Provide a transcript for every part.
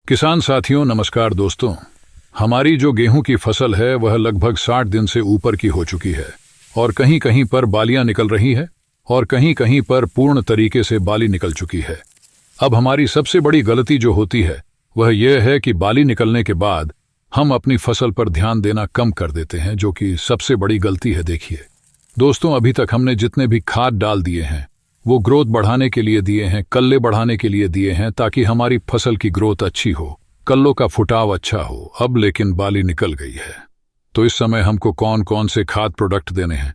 किसान साथियों नमस्कार दोस्तों। हमारी जो गेहूं की फसल है वह लगभग 60 दिन से ऊपर की हो चुकी है और कहीं कहीं पर बालियां निकल रही है और कहीं कहीं पर पूर्ण तरीके से बाली निकल चुकी है। अब हमारी सबसे बड़ी गलती जो होती है वह यह है कि बाली निकलने के बाद हम अपनी फसल पर ध्यान देना कम कर देते हैं, जो कि सबसे बड़ी गलती है। देखिए दोस्तों, अभी तक हमने जितने भी खाद डाल दिए हैं वो ग्रोथ बढ़ाने के लिए दिए हैं, कल्ले बढ़ाने के लिए दिए हैं, ताकि हमारी फसल की ग्रोथ अच्छी हो, कल्लों का फुटाव अच्छा हो। अब लेकिन बाली निकल गई है, तो इस समय हमको कौन कौन से खाद प्रोडक्ट देने हैं।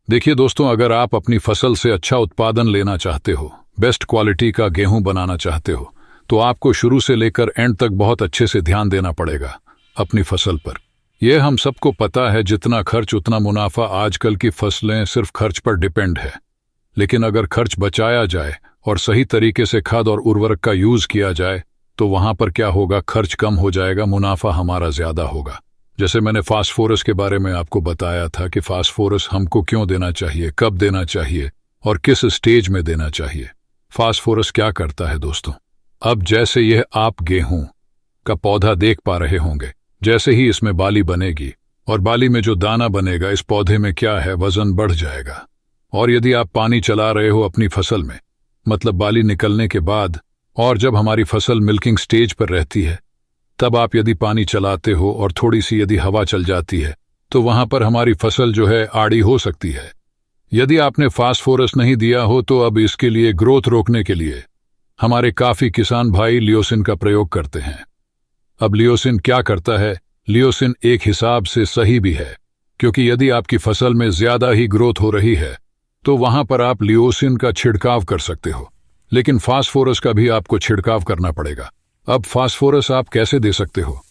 देखिए दोस्तों, अगर आप अपनी फसल से अच्छा उत्पादन लेना चाहते हो, बेस्ट क्वालिटी का गेहूं बनाना चाहते हो, तो आपको शुरू से लेकर एंड तक बहुत अच्छे से ध्यान देना पड़ेगा अपनी फसल पर। यह हम सबको पता है, जितना खर्च उतना मुनाफा। आजकल की फसलें सिर्फ खर्च पर डिपेंड है, लेकिन अगर खर्च बचाया जाए और सही तरीके से खाद और उर्वरक का यूज किया जाए तो वहां पर क्या होगा, खर्च कम हो जाएगा, मुनाफा हमारा ज्यादा होगा। जैसे मैंने फास्फोरस के बारे में आपको बताया था कि फास्फोरस हमको क्यों देना चाहिए, कब देना चाहिए और किस स्टेज में देना चाहिए। फास्फोरस क्या करता है दोस्तों, अब जैसे यह आप गेहूं का पौधा देख पा रहे होंगे, जैसे ही इसमें बाली बनेगी और बाली में जो दाना बनेगा, इस पौधे में क्या है, वजन बढ़ जाएगा। और यदि आप पानी चला रहे हो अपनी फसल में, मतलब बाली निकलने के बाद, और जब हमारी फसल मिल्किंग स्टेज पर रहती है, तब आप यदि पानी चलाते हो और थोड़ी सी यदि हवा चल जाती है तो वहां पर हमारी फसल जो है आड़ी हो सकती है। यदि आपने फास्फोरस नहीं दिया हो तो अब इसके लिए, ग्रोथ रोकने के लिए, हमारे काफी किसान भाई लियोसिन का प्रयोग करते हैं। अब लियोसिन क्या करता है, लियोसिन एक हिसाब से सही भी है, क्योंकि यदि आपकी फसल में ज्यादा ही ग्रोथ हो रही है तो वहां पर आप लियोसिन का छिड़काव कर सकते हो, लेकिन फास्फोरस का भी आपको छिड़काव करना पड़ेगा। अब फास्फोरस आप कैसे दे सकते हो,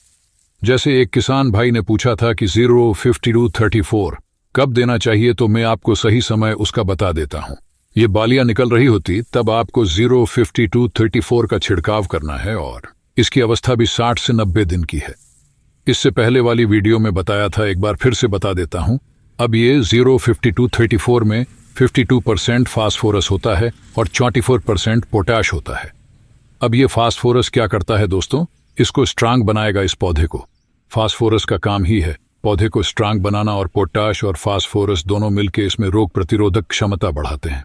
जैसे एक किसान भाई ने पूछा था कि 05234 कब देना चाहिए, तो मैं आपको सही समय उसका बता देता हूं। ये बालियां निकल रही होती तब आपको 05234 का छिड़काव करना है और इसकी अवस्था भी 60 से 90 दिन की है। इससे पहले वाली वीडियो में बताया था, एक बार फिर से बता देता हूं। अब ये 05234 में 52% फास्फोरस होता है और 24% पोटाश होता है। अब ये फास्फोरस क्या करता है दोस्तों, इसको स्ट्रांग बनाएगा इस पौधे को। फास्फोरस का काम ही है पौधे को स्ट्रांग बनाना, और पोटाश और फास्फोरस दोनों मिलकर इसमें रोग प्रतिरोधक क्षमता बढ़ाते हैं,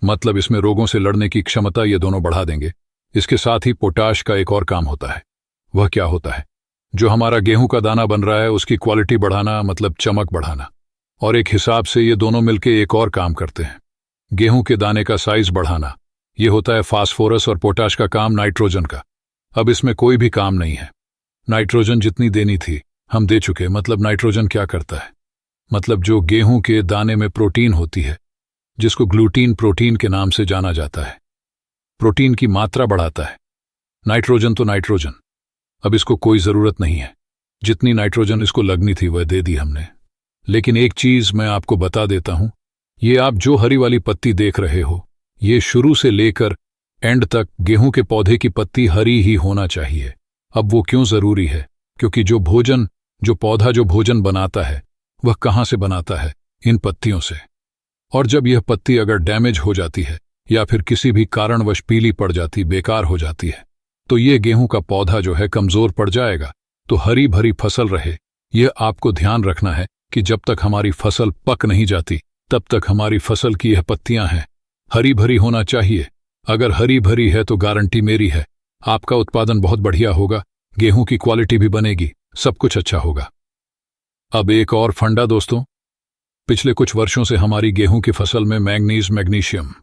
मतलब इसमें रोगों से लड़ने की क्षमता ये दोनों बढ़ा देंगे। इसके साथ ही पोटाश का एक और काम होता है। वह क्या होता है, जो हमारा गेहूं का दाना बन रहा है उसकी क्वालिटी बढ़ाना, मतलब चमक बढ़ाना। और एक हिसाब से ये दोनों मिलकर एक और काम करते हैं, गेहूं के दाने का साइज बढ़ाना। ये होता है फास्फोरस, और पोटाश का काम नाइट्रोजन का। अब इसमें कोई भी काम नहीं है, नाइट्रोजन जितनी देनी थी हम दे चुके। मतलब नाइट्रोजन क्या करता है, मतलब जो गेहूं के दाने में प्रोटीन होती है, जिसको ग्लूटीन प्रोटीन के नाम से जाना जाता है, प्रोटीन की मात्रा बढ़ाता है। नाइट्रोजन तो नाइट्रोजन, अब इसको कोई जरूरत नहीं है, जितनी नाइट्रोजन इसको लगनी थी वह दे दी हमने। लेकिन एक चीज मैं आपको बता देता हूं, ये आप जो हरी वाली पत्ती देख रहे हो, ये शुरू से लेकर एंड तक गेहूं के पौधे की पत्ती हरी ही होना चाहिए। अब वो क्यों जरूरी है, क्योंकि जो पौधा जो भोजन बनाता है वह कहां से बनाता है, इन पत्तियों से। और जब यह पत्ती अगर डैमेज हो जाती है या फिर किसी भी कारणवश पीली पड़ जाती, बेकार हो जाती है, तो ये गेहूं का पौधा जो है कमजोर पड़ जाएगा। तो हरी भरी फसल रहे, यह आपको ध्यान रखना है कि जब तक हमारी फसल पक नहीं जाती तब तक हमारी फसल की यह पत्तियां हैं हरी भरी होना चाहिए। अगर हरी भरी है तो गारंटी मेरी है आपका उत्पादन बहुत बढ़िया होगा, गेहूं की क्वालिटी भी बनेगी, सब कुछ अच्छा होगा। अब एक और फंडा दोस्तों, पिछले कुछ वर्षों से हमारी गेहूं की फसल में मैंगनीज, मैग्नीशियम,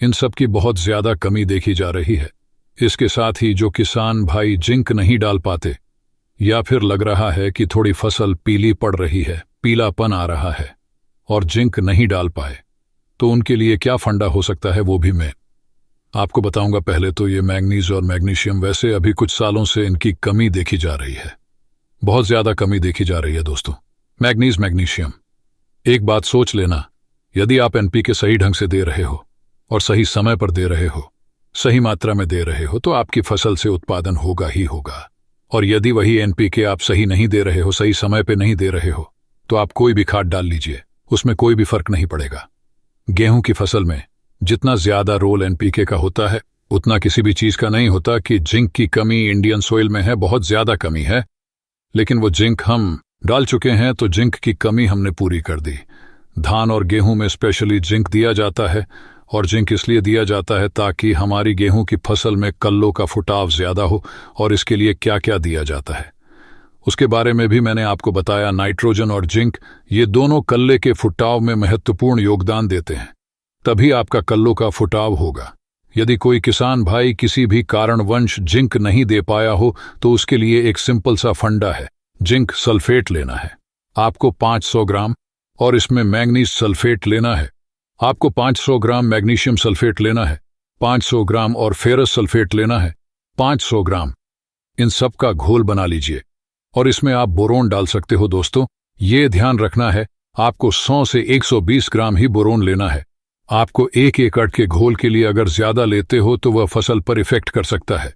इन सब की बहुत ज्यादा कमी देखी जा रही है। इसके साथ ही जो किसान भाई जिंक नहीं डाल पाते, या फिर लग रहा है कि थोड़ी फसल पीली पड़ रही है, पीलापन आ रहा है और जिंक नहीं डाल पाए, तो उनके लिए क्या फंडा हो सकता है वो भी मैं आपको बताऊंगा। पहले तो ये मैंगनीज और मैग्नीशियम, वैसे अभी कुछ सालों से इनकी कमी देखी जा रही है, बहुत ज्यादा कमी देखी जा रही है दोस्तों। मैंगनीज, मैग्नीशियम, एक बात सोच लेना, यदि आप एनपीके सही ढंग से दे रहे हो और सही समय पर दे रहे हो, सही मात्रा में दे रहे हो, तो आपकी फसल से उत्पादन होगा ही होगा। और यदि वही एनपीके आप सही नहीं दे रहे हो, सही समय पे नहीं दे रहे हो, तो आप कोई भी खाद डाल लीजिए, उसमें कोई भी फर्क नहीं पड़ेगा। गेहूं की फसल में जितना ज्यादा रोल एनपीके का होता है उतना किसी भी चीज का नहीं होता कि जिंक की कमी इंडियन सोइल में है, बहुत ज्यादा कमी है, लेकिन वो जिंक हम डाल चुके हैं तो जिंक की कमी हमने पूरी कर दी। धान और गेहूं में स्पेशली जिंक दिया जाता है, और जिंक इसलिए दिया जाता है ताकि हमारी गेहूं की फसल में कल्लों का फुटाव ज्यादा हो। और इसके लिए क्या क्या दिया जाता है उसके बारे में भी मैंने आपको बताया। नाइट्रोजन और जिंक ये दोनों कल्ले के फुटाव में महत्वपूर्ण योगदान देते हैं, तभी आपका कल्लों का फुटाव होगा। यदि कोई किसान भाई किसी भी कारणवश जिंक नहीं दे पाया हो तो उसके लिए एक सिंपल सा फंडा है, जिंक सल्फेट लेना है आपको 500 ग्राम, और इसमें मैग्नीज सल्फेट लेना है आपको 500 ग्राम, मैग्नीशियम सल्फेट लेना है 500 ग्राम, और फेरस सल्फेट लेना है 500 ग्राम। इन सब का घोल बना लीजिए, और इसमें आप बोरोन डाल सकते हो। दोस्तों ये ध्यान रखना है, आपको 100 से 120 ग्राम ही बोरोन लेना है। आपको 1 एकड़ के घोल के लिए अगर ज्यादा लेते हो तो वह फसल पर इफेक्ट कर सकता है।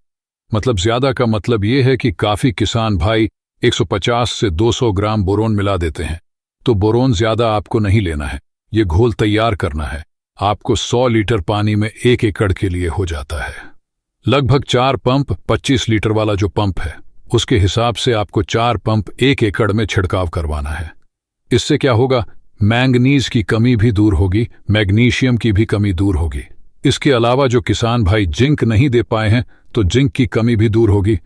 मतलब ज्यादा का मतलब ये है कि काफी किसान भाई 150 से 200 ग्राम बोरोन मिला देते हैं, तो बोरोन ज्यादा आपको नहीं लेना है। ये घोल तैयार करना है आपको 100 लीटर पानी में 1 एकड़ के लिए हो जाता है। लगभग 4 पंप 25 लीटर वाला जो पंप है उसके हिसाब से आपको 4 पंप 1 एकड़ में छिड़काव करवाना है। इससे क्या होगा, मैंगनीज की कमी भी दूर होगी, मैग्नीशियम की भी कमी दूर होगी। इसके अलावा जो किसान भाई जिंक नहीं दे पाए हैं तो जिंक की कमी भी दूर होगी।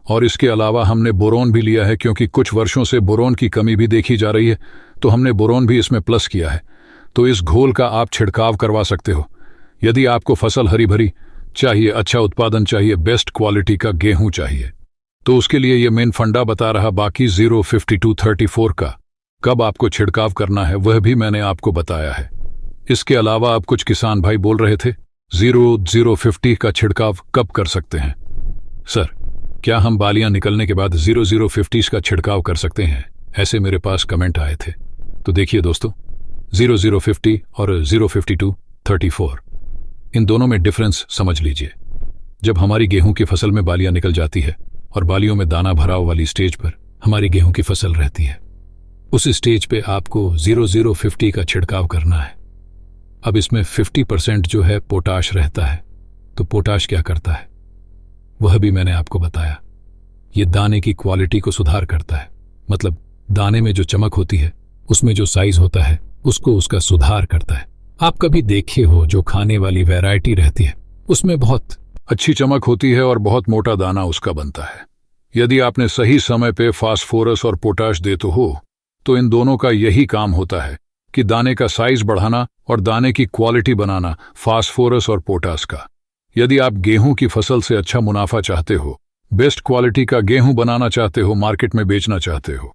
और इसके अलावा हमने बोरोन भी लिया है, क्योंकि कुछ वर्षों से बोरोन की कमी भी देखी जा रही है, तो हमने बोरोन भी इसमें प्लस किया है। तो इस घोल का आप छिड़काव करवा सकते हो। यदि आपको फसल हरी भरी चाहिए, अच्छा उत्पादन चाहिए, बेस्ट क्वालिटी का गेहूं चाहिए, तो उसके लिए ये मेन फंडा बता रहा। बाकी 05234 का कब आपको छिड़काव करना है वह भी मैंने आपको बताया है। इसके अलावा अब कुछ किसान भाई बोल रहे थे 0050 का छिड़काव कब कर सकते हैं सर, क्या हम बालियां निकलने के बाद 0050 का छिड़काव कर सकते हैं, ऐसे मेरे पास कमेंट आए थे। तो देखिए दोस्तों, 0050 और 05234 इन दोनों में डिफरेंस समझ लीजिए। जब हमारी गेहूं की फसल में बालियां निकल जाती है और बालियों में दाना भराव वाली स्टेज पर हमारी गेहूं की फसल रहती है, उस स्टेज पे आपको 0050 का छिड़काव करना है। अब इसमें 50% जो है पोटाश रहता है, तो पोटाश क्या करता है वह भी मैंने आपको बताया। ये दाने की क्वालिटी को सुधार करता है, मतलब दाने में जो चमक होती है, उसमें जो साइज होता है, उसको उसका सुधार करता है। आप कभी देखे हो जो खाने वाली वैरायटी रहती है उसमें बहुत अच्छी चमक होती है और बहुत मोटा दाना उसका बनता है। यदि आपने सही समय पे फास्फोरस और पोटाश देते हो तो इन दोनों का यही काम होता है कि दाने का साइज बढ़ाना और दाने की क्वालिटी बनाना, फास्फोरस और पोटाश का। यदि आप गेहूं की फसल से अच्छा मुनाफा चाहते हो, बेस्ट क्वालिटी का गेहूं बनाना चाहते हो, मार्केट में बेचना चाहते हो,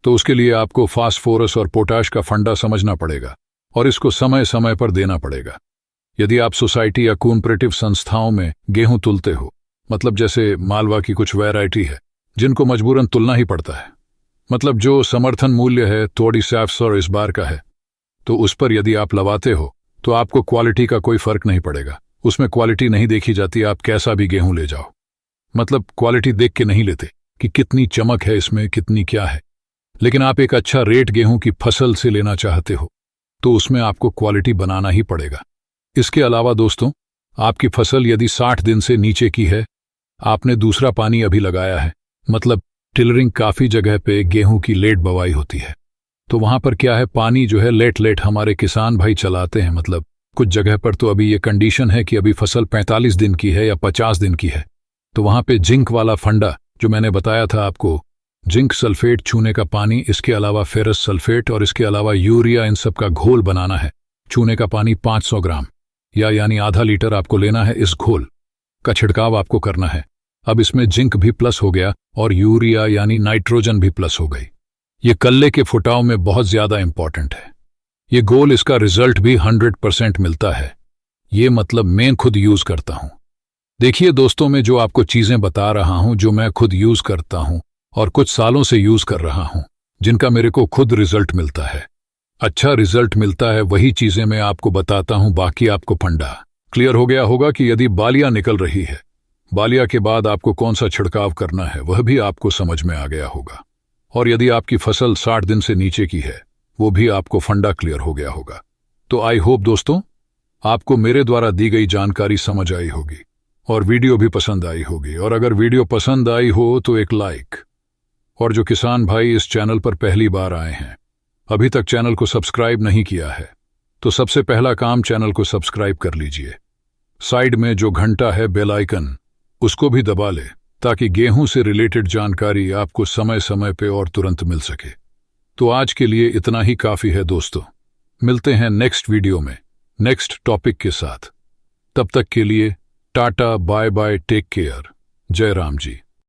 तो उसके लिए आपको फास्फोरस और पोटाश का फंडा समझना पड़ेगा और इसको समय समय पर देना पड़ेगा। यदि आप सोसाइटी या कोऑपरेटिव संस्थाओं में गेहूं तुलते हो, मतलब जैसे मालवा की कुछ वैरायटी है जिनको मजबूरन तुलना ही पड़ता है, मतलब जो समर्थन मूल्य है थोड़ी सैफ्स और इस बार का है, तो उस पर यदि आप लवाते हो तो आपको क्वालिटी का कोई फर्क नहीं पड़ेगा। उसमें क्वालिटी नहीं देखी जाती, आप कैसा भी गेहूं ले जाओ, मतलब क्वालिटी देख के नहीं लेते कि कितनी चमक है इसमें, कितनी क्या है। लेकिन आप एक अच्छा रेट गेहूं की फसल से लेना चाहते हो तो उसमें आपको क्वालिटी बनाना ही पड़ेगा। इसके अलावा दोस्तों, आपकी फसल यदि 60 दिन से नीचे की है, आपने दूसरा पानी अभी लगाया है, मतलब टिलरिंग काफी जगह पे गेहूं की लेट बवाई होती है, तो वहां पर क्या है, पानी जो है लेट लेट हमारे किसान भाई चलाते हैं। मतलब कुछ जगह पर तो अभी ये कंडीशन है कि अभी फसल 45 दिन की है या 50 दिन की है, तो वहां पे जिंक वाला फंडा जो मैंने बताया था आपको, जिंक सल्फेट छूने का पानी, इसके अलावा फेरस सल्फेट और इसके अलावा यूरिया, इन सब का घोल बनाना है। छूने का पानी 500 ग्राम या यानी आधा लीटर आपको लेना है। इस घोल का छिड़काव आपको करना है। अब इसमें जिंक भी प्लस हो गया और यूरिया यानी नाइट्रोजन भी प्लस हो गई। ये कल्ले के फुटाव में बहुत ज्यादा इंपॉर्टेंट है। ये गोल, इसका रिजल्ट भी 100% मिलता है। ये मतलब मैं खुद यूज करता हूं। देखिए दोस्तों, मैं जो आपको चीजें बता रहा हूं जो मैं खुद यूज करता हूं और कुछ सालों से यूज कर रहा हूं, जिनका मेरे को खुद रिजल्ट मिलता है, अच्छा रिजल्ट मिलता है, वही चीजें मैं आपको बताता हूं। बाकी आपको फंडा क्लियर हो गया होगा कि यदि बालियां निकल रही है, बालिया के बाद आपको कौन सा छिड़काव करना है वह भी आपको समझ में आ गया होगा। और यदि आपकी फसल 60 दिन से नीचे की है, वो भी आपको फंडा क्लियर हो गया होगा। तो आई होप दोस्तों आपको मेरे द्वारा दी गई जानकारी समझ आई होगी। और वीडियो भी पसंद आई होगी। और अगर वीडियो पसंद आई हो तो एक लाइक। और जो किसान भाई इस चैनल पर पहली बार आए हैं, अभी तक चैनल को सब्सक्राइब नहीं किया है, तो सबसे पहला काम चैनल को सब्सक्राइब कर लीजिए। साइड में जो घंटा है बेल आइकन, उसको भी दबा ले ताकि गेहूं से रिलेटेड जानकारी आपको समय समय पे और तुरंत मिल सके। तो आज के लिए इतना ही काफी है दोस्तों। मिलते हैं नेक्स्ट वीडियो में नेक्स्ट टॉपिक के साथ। तब तक के लिए tata, bye bye, take care. जय राम जी।